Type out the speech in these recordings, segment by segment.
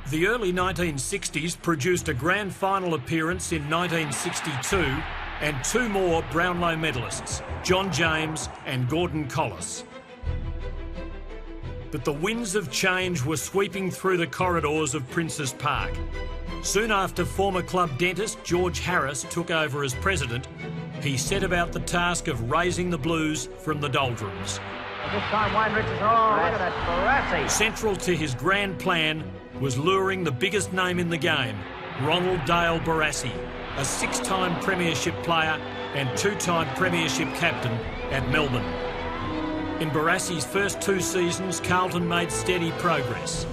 The early 1960s produced a grand final appearance in 1962 and two more Brownlow medalists, John James and Gordon Collis. But the winds of change were sweeping through the corridors of Princes Park. Soon after former club dentist George Harris took over as president, he set about the task of raising the Blues from the doldrums. This time Weinrich is on. Look at that, Barassi. Central to his grand plan was luring the biggest name in the game, Ronald Dale Barassi, a six-time premiership player and two-time premiership captain at Melbourne. In Barassi's first two seasons, Carlton made steady progress.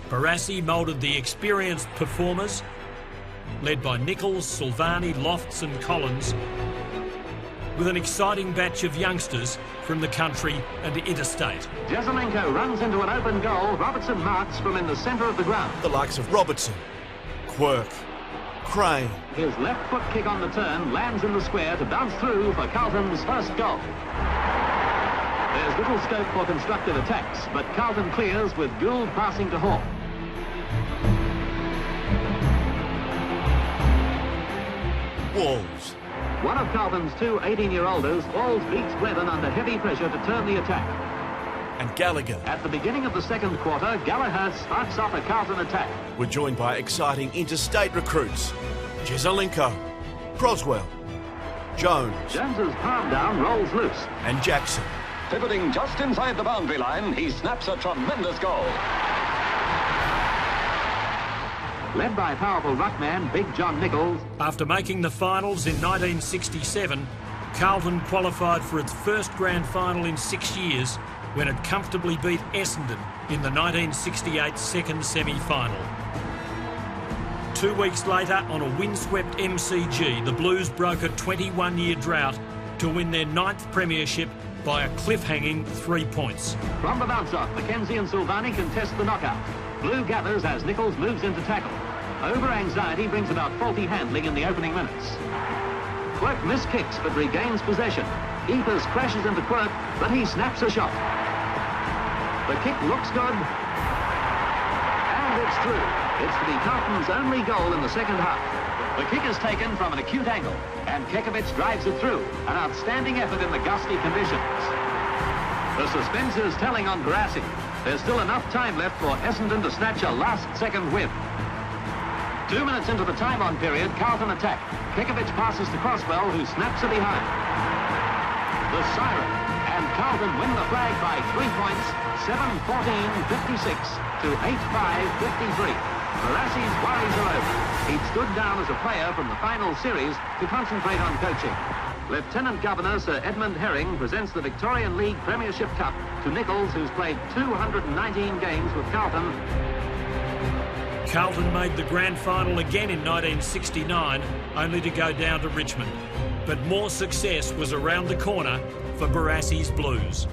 Barassi moulded the experienced performers, led by Nichols, Silvani, Lofts and Collins, with an exciting batch of youngsters from the country and interstate. Jezelenko runs into an open goal. Robertson marks from in the centre of the ground. The likes of Robertson, Quirk, Crane. His left foot kick on the turn lands in the square to bounce through for Carlton's first goal. There's little scope for constructive attacks, but Carlton clears with Gould passing to Hawke. Walls. One of Carlton's two 18-year-olders, Walls beats Brevin under heavy pressure to turn the attack. And Gallagher. At the beginning of the second quarter, Gallagher sparks off a Carlton attack. We're joined by exciting interstate recruits. Jezelenko, Croswell, Jones. Jones's palm down rolls loose. And Jackson. Pivoting just inside the boundary line, he snaps a tremendous goal. Led by powerful ruckman Big John Nichols. After making the finals in 1967, Carlton qualified for its first grand final in 6 years when it comfortably beat Essendon in the 1968 second semi-final. 2 weeks later, on a windswept MCG, the Blues broke a 21-year drought to win their 9th premiership by a cliff-hanging 3 points. From the bounce-off, Mackenzie and Silvani contest the knockout. Blue gathers as Nichols moves into tackle. Over-anxiety brings about faulty handling in the opening minutes. Quirk miskicks but regains possession. Eepers crashes into Quirk, but he snaps a shot. The kick looks good, and it's through. It's to be Carlton's only goal in the second half. The kick is taken from an acute angle, and Kekovich drives it through. An outstanding effort in the gusty conditions. The suspense is telling on Barassi. There's still enough time left for Essendon to snatch a last-second win. 2 minutes into the time-on period, Carlton attack. Kekovich passes to Croswell, who snaps it behind. The siren, and Carlton win the flag by 3 points, 7-14-56 to 8-5-53. Barassi's worries are over. He'd stood down as a player from the final series to concentrate on coaching. Lieutenant Governor Sir Edmund Herring presents the Victorian League Premiership Cup to Nichols, who's played 219 games with Carlton. Carlton made the grand final again in 1969, only to go down to Richmond. But more success was around the corner for Barassi's Blues.